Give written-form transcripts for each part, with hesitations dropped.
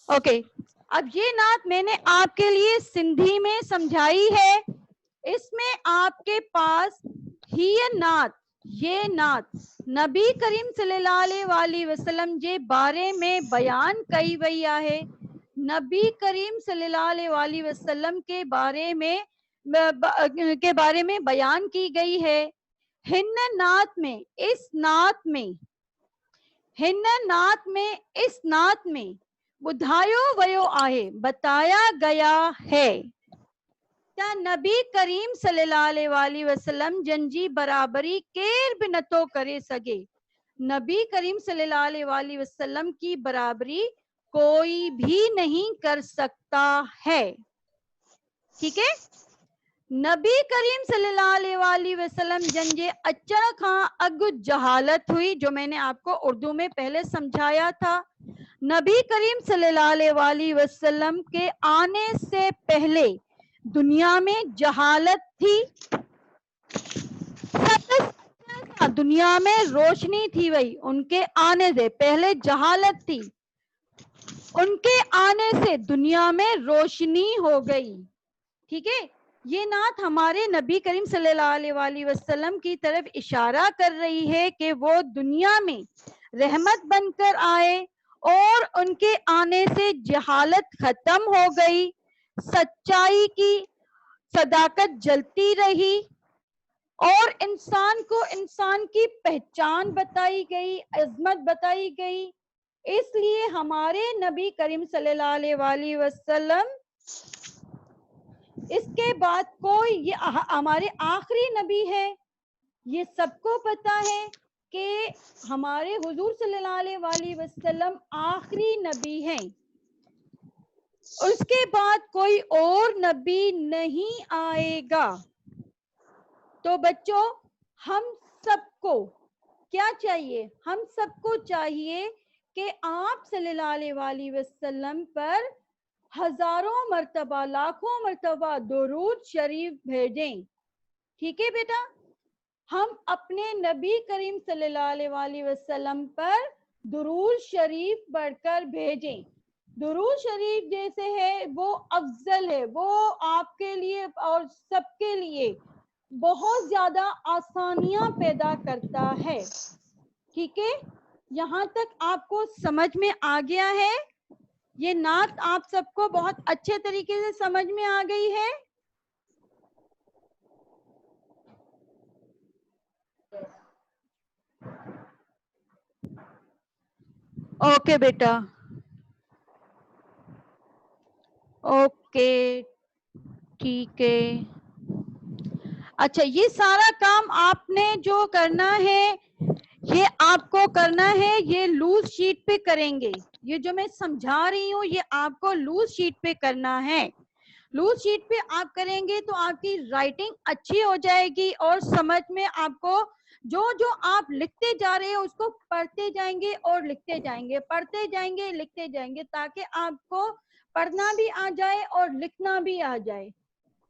Okay, अब ये नात मैंने आपके लिए सिंधी में समझाई है। इसमें आपके पास ये नात नबी करीम सल्लल्लाहु अलैहि वसल्लम जे बारे में बयान कई वई आहे। नबी करीम सल्लल्लाहु अलैहि वसल्लम के बारे में बयान की गई है। हिन नात में इस नात में ॿुधायो वियो आहे, बताया गया है त नबी करीम सल्लल्लाहु अलैहि वसल्लम जन जी बराबरी केर भी नथो करे सके। नबी करीम सल्लल्लाहु अलैहि वसल्लम की बराबरी कोई भी नहीं कर सकता है। ठीक है, नबी करीम सल्लल्लाहु अलैहि वसल्लम जन जे अचण खां अॻु जहालत हुई, जो मैंने आपको उर्दू में पहले समझाया था। नबी करीम सल्लल्लाहु अलैहि वसल्लम के आने से पहले दुनिया में जहालत थी। दुनिया में रोशनी थी वही, उनके आने से पहले जहालत थी, उनके आने से दुनिया में रोशनी हो गई। ठीक है, ये नात हमारे नबी करीम सल्लल्लाहु अलैहि वसल्लम की तरफ इशारा कर रही है कि वो दुनिया में रहमत बनकर आए और उनके आने से जहालत खत्म हो गई, सच्चाई की सदाकत जलती रही और इंसान को इंसान की पहचान बताई गई, अजमत बताई गई। इसलिए हमारे नबी करीम सल्लल्लाहु अलैहि वसल्लम इसके बाद कोई, ये हमारे आखिरी नबी है। ये सबको पता है कि हमारे हुजूर सल्लल्लाहु अलैहि वसल्लम आखिरी नबी हैं। उसके बाद कोई और नबी नहीं आएगा। तो बच्चों, हम सबको क्या चाहिए? हम सबको चाहिए कि आप सल्लल्लाहु अलैहि वसल्लम पर हजारों मर्तबा, लाखों मर्तबा दुरूद शरीफ भेजें। ठीक है बेटा, हम अपने नबी करीम सल्लल्लाहु अलैहि वसल्लम पर दुरूद शरीफ बढ़कर भेजें। दुरूद शरीफ जैसे है वो अफजल है, वो आपके लिए और सबके लिए बहुत ज्यादा आसानियां पैदा करता है। ठीक है, यहाँ तक आपको समझ में आ गया है? ये नात आप सबको बहुत अच्छे तरीके से समझ में आ गई है? ओके बेटा, ओके, ठीक है। अच्छा, ये सारा काम आपने जो करना है, ये आपको करना है, ये लूज शीट पे करेंगे। ये जो मैं समझा रही हूँ ये आपको लूज शीट पे करना है। लूज शीट पे आप करेंगे तो आपकी राइटिंग अच्छी हो जाएगी और समझ में आपको जो जो आप लिखते जा रहे हो उसको पढ़ते जाएंगे और लिखते जाएंगे, पढ़ते जाएंगे, लिखते जाएंगे, ताकि आपको पढ़ना भी आ जाए और लिखना भी आ जाए।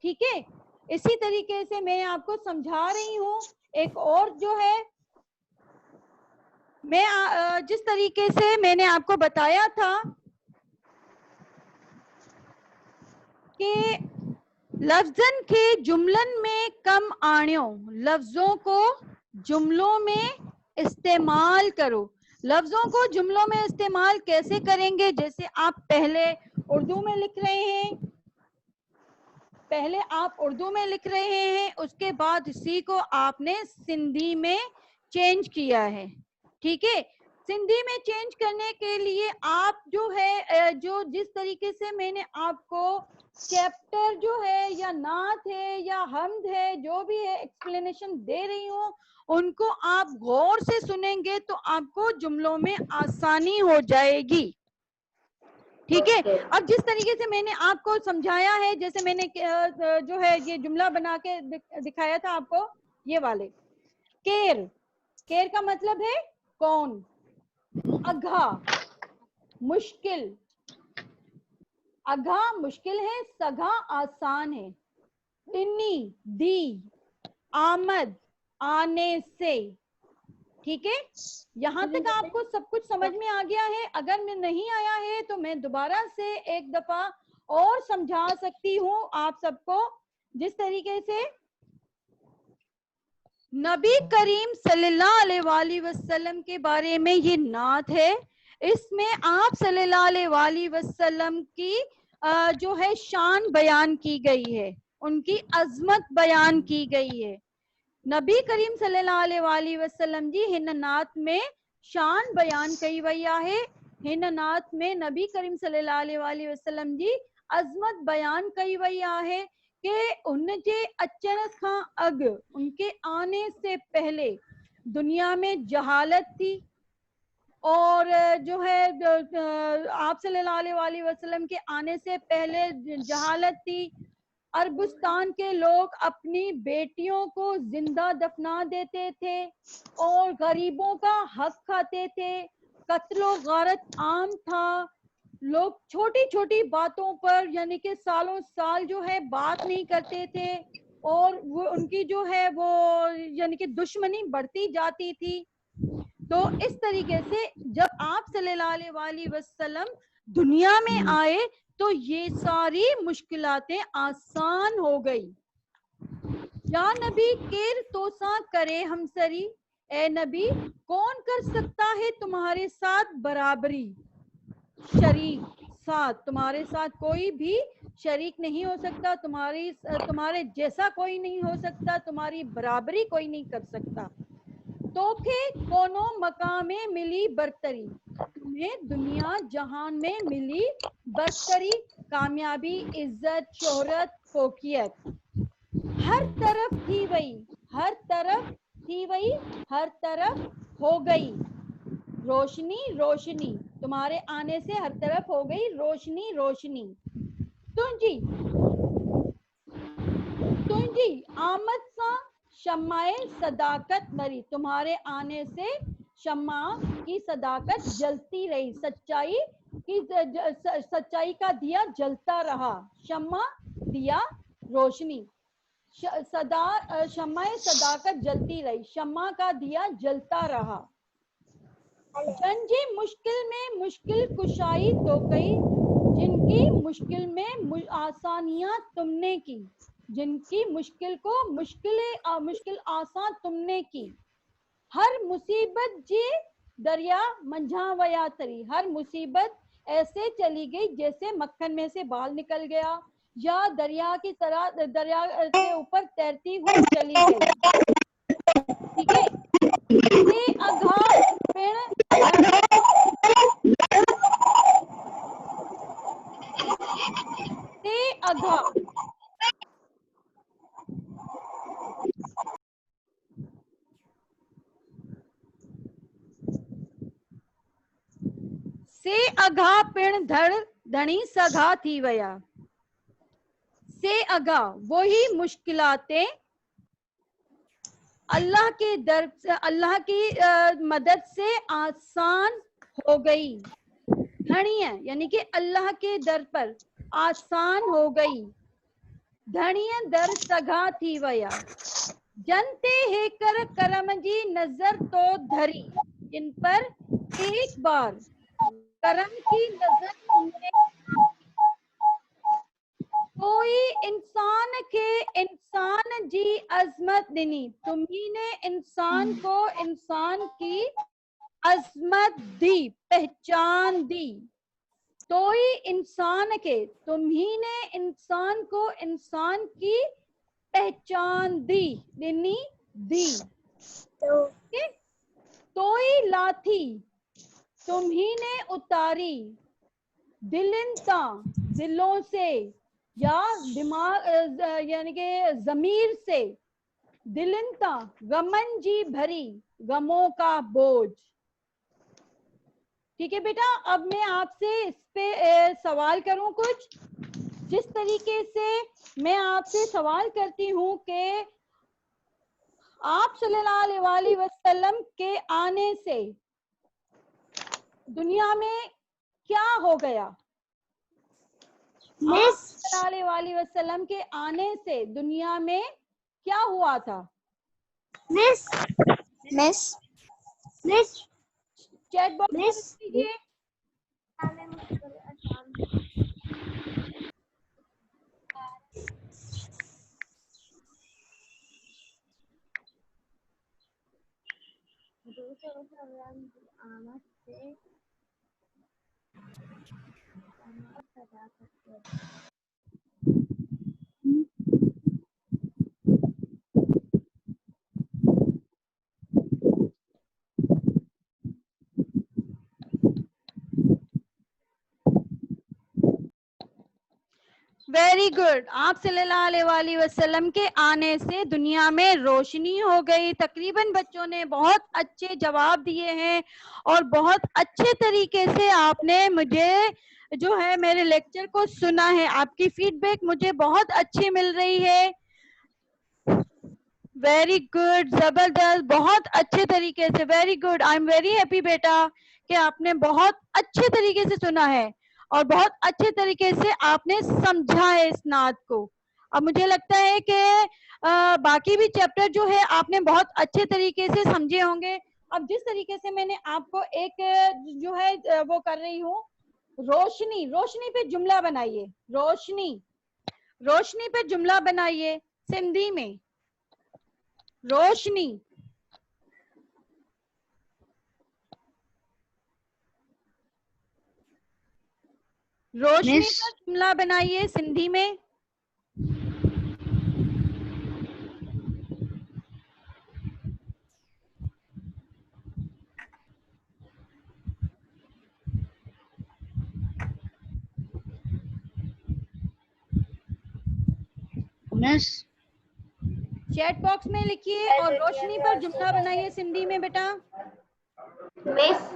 ठीक है, इसी तरीके से मैं आपको समझा रही हूँ। एक और जो है, मैं जिस तरीके से मैंने आपको बताया था कि लफ्जन के जुमलन में कम आणियो, लफ्जों को जुमलों में इस्तेमाल करो। लफ्जों को जुमलों में इस्तेमाल कैसे करेंगे? जैसे आप पहले उर्दू में लिख रहे हैं, पहले आप उर्दू में लिख रहे हैं, उसके बाद इसी को आपने सिंधी में चेंज किया है। ठीक है, सिंधी में चेंज करने के लिए आप जो है, जो जिस तरीके से मैंने आपको चैप्टर जो है या नात है या हमद है, जो भी है एक्सप्लेनेशन दे रही हूँ, उनको आप गौर से सुनेंगे तो आपको जुमलों में आसानी हो जाएगी। ठीक है, अब जिस तरीके से मैंने आपको समझाया है, जैसे मैंने जो है ये जुमला बना के दिखाया था आपको, ये वाले केर, केर का मतलब है कौन, अघा मुश्किल, अघा मुश्किल है, सघा आसान है, दिन्नी दी, आमद आने से, ठीक है, यहाँ तक आपको सब कुछ समझ में आ गया है? अगर मैं नहीं आया है तो मैं दोबारा से एक दफा और समझा सकती हूँ आप सबको। जिस तरीके से नबी करीम सल्लल्लाहु अलैहि वसल्लम के बारे में ये नात है, इसमें आप सल्लल्लाहु अलैहि वसल्लम की जो है शान बयान की गई है, उनकी अजमत बयान की गई है। नबी करीम सल्लल्लाहु अलैहि वसल्लम जी हिन नात में शान बयान कई वई आहे। हिन नात में नबी करीम सल्लल्लाहु अलैहि वसल्लम जी अजमत बयान कई वई आहे कि उनके अचण खां अॻु, उनके आने से पहले दुनिया में जहालत थी, और जो है आप सल्लल्लाहु अलैहि वसल्लम के आने से पहले जहालत थी। अरबुस्तान के लोग अपनी बेटियों को जिंदा दफना देते थे और गरीबों का हक खाते थे। कत्लो गारत आम था। लोग छोटी छोटी बातों पर यानी कि सालों साल जो है बात नहीं करते थे, और वो उनकी जो है वो यानी कि दुश्मनी बढ़ती जाती थी। तो इस तरीके से जब आप सल्लल्लाहु अलैहि वसल्लम दुनिया में आए तो ये सारी मुश्किलातें आसान हो गई। या नबी केर तोसा करे हमसरी, ए नबी कौन कर सकता है तुम्हारे साथ बराबरी। शरीक साथ, तुम्हारे साथ कोई भी शरीक नहीं हो सकता, तुम्हारे जैसा कोई नहीं हो सकता, तुम्हारी बराबरी कोई नहीं कर सकता। तोखे कोनो मकामे मिली बरतरी, तुम्हें दुनिया जहान में मिली बरतरी, कामयाबी, इज्जत, शोहरत, फोकियत, हर तरफ थी वही, हर तरफ थी वही, हर तरफ हो गई रोशनी रोशनी, तुम्हारे आने से हर तरफ हो गई रोशनी रोशनी। तुझी तुझी आमद सा शम्माए सदाकत मरी, तुम्हारे आने से शम्मा की सदाकत जलती रही, सच्चाई की सच्चाई का दिया जलता रहा। शम्मा दिया रोशनी, शम्माए सदाकत जलती रही, शम्मा का दिया जलता रहा। जंजी मुश्किल में मुश्किल कुशाई तो कई, जिनकी मुश्किल में आसानियां तुमने की, जिनकी मुश्किल को मुश्किल आसान तुमने की। हर मुसीबत जी दरिया मंझा वया तरी, हर मुसीबत ऐसे चली गई जैसे मक्खन में से बाल निकल गया, या दरिया की तरह दरिया के ऊपर तैरती हुई चली गई। ठीक है, से अघा पेड़ से अघा से अघा पिण धड़ धनी सघा थी वया। से अघा वही मुश्किलातें अल्लाह के दर से, अल्लाह की मदद से आसान हो गई। धनी है यानी कि अल्लाह के दर पर आसान हो गई। धनिय दर सघा थी वया। जनते है कर करम जी नजर तो धरी, इन पर एक बार करम की नजर तुमने, कोई इंसान के इंसान जी अजमत दिनी, तुम्ही ने इंसान को इंसान की अजमत दी, पहचान दी। तो ही इंसान के, तुम्ही ने इंसान को इंसान की पहचान दी, दिनी दी। तो ही लाथी तुम्ही ने उतारी, दिलिंता दिलों से, या दिमाग यानी कि जमीर से, दिलिंता गमन जी भरी, गमों का बोझ। ठीक है बेटा, अब मैं आपसे इस पे सवाल करूं कुछ। जिस तरीके से मैं आपसे सवाल करती हूं कि आप सल्लल्लाहु अलैहि वसल्लम के आने से दुनिया में क्या हो गया? आप सल्लल्लाहु अलैहि वसल्लम के आने से दुनिया में क्या हुआ था? मिस मिस चैट बॉक्स में मिस लिख दीजिए। Very good. आप सल्लल्लाहु अलैहि वसल्लम के आने से दुनिया में रोशनी हो गई। तकरीबन बच्चों ने बहुत अच्छे जवाब दिए हैं और बहुत अच्छे तरीके से आपने मुझे जो है मेरे लेक्चर को सुना है। आपकी फीडबैक मुझे बहुत अच्छी मिल रही है। वेरी गुड, जबरदस्त, बहुत अच्छे तरीके से, very good. I am very happy बेटा कि आपने बहुत अच्छे तरीके से सुना है और बहुत अच्छे तरीके से आपने समझा है इस नात को। अब मुझे लगता है कि बाकी भी चैप्टर जो है आपने बहुत अच्छे तरीके से समझे होंगे। अब जिस तरीके से मैंने आपको एक जो है वो कर रही हूँ, रोशनी, रोशनी पे जुमला बनाइए। रोशनी, रोशनी पे जुमला बनाइए सिंधी में। रोशनी, रोशनी मिस पर जुमला बनाइए सिंधी में। मिस चैट बॉक्स में लिखिए और रोशनी पर जुमला बनाइए सिंधी में बेटा। मिस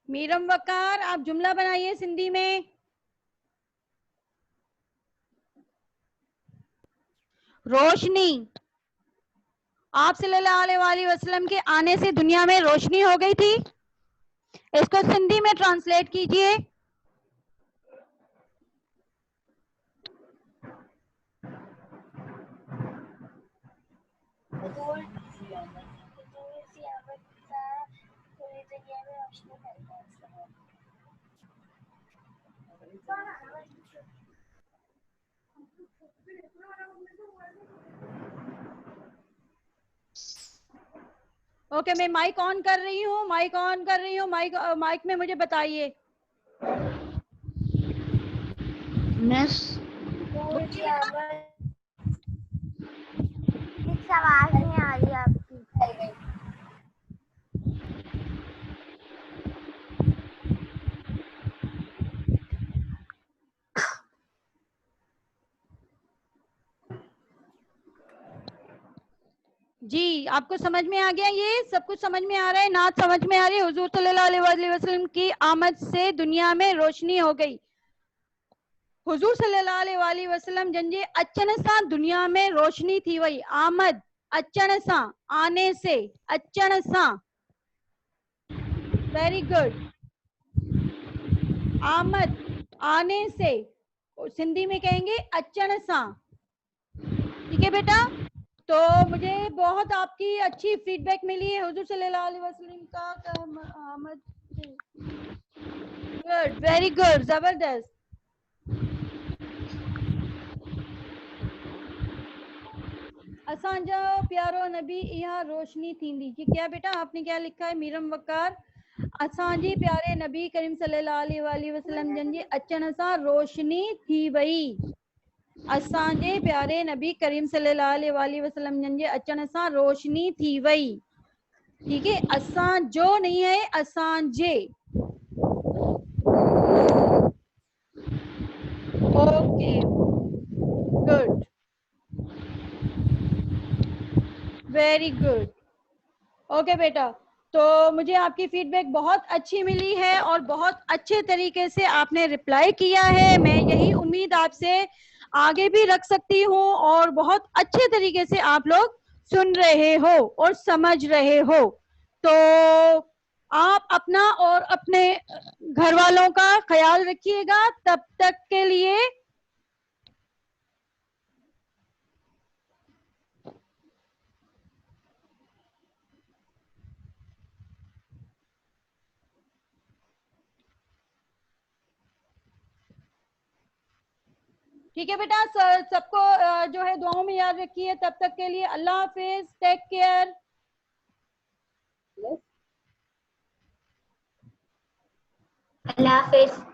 मीरम वकार, आप जुमला बनाइए सिंधी में। रोशनी, आप सल्लल्लाहु अलैहि वसल्लम के आने से दुनिया में रोशनी हो गई थी। इसको सिंधी में ट्रांसलेट कीजिए। ओके, मैं माइक ऑन कर रही हूँ, माइक ऑन कर रही हूँ। माइक में मुझे बताइए। मिस बोलिए बेटा। आवाज नहीं आ रही आपकी। जी, आपको समझ में आ गया? ये सब कुछ समझ में आ रहा है? नात समझ में आ रही है? हुजूर सल्लल्लाहु अलैहि वसल्लम की आमद से दुनिया में रोशनी हो गई। हुजूर सल्लल्लाहु अलैहि वसल्लम जंजे अचण सां दुनिया में रोशनी थी वई। आमद, अचण सां, आने से, अचण सां। Very good. आमद, आने से, सिंधी में कहेंगे अचण सां। ठीक है बेटा? तो मुझे बहुत आपकी अच्छी फीडबैक मिली है हुजूर सल्लल्लाहु अलैहि वसल्लम का आमद से। गुड, वेरी गुड, जबरदस्त। असांजा प्यारो नबी इहा रोशनी थींदी। कि क्या बेटा, आपने क्या लिखा है मीरम वकार? असांजे प्यारे नबी करीम सल्लल्लाहु अलैहि वसल्लम जन जे अचण सां रोशनी थी वई। असांजे प्यारे नबी करीम सल्लल्लाहु अलैहि वसल्लम जन जे अचण सां रोशनी थी वई। ठीक है, असां जो नहीं है, असांजे। Okay, good, very good. Okay बेटा, तो मुझे आपकी फीडबैक बहुत अच्छी मिली है और बहुत अच्छे तरीके से आपने रिप्लाई किया है। मैं यही उम्मीद आपसे आगे भी रख सकती हूँ और बहुत अच्छे तरीके से आप लोग सुन रहे हो और समझ रहे हो। तो आप अपना और अपने घर वालों का ख्याल रखिएगा। तब तक के लिए ठीक है बेटा, सबको जो है दुआओं में याद रखिए। तब तक के लिए अल्लाह हाफिज, टेक केयर। अल्लाह हाफिज।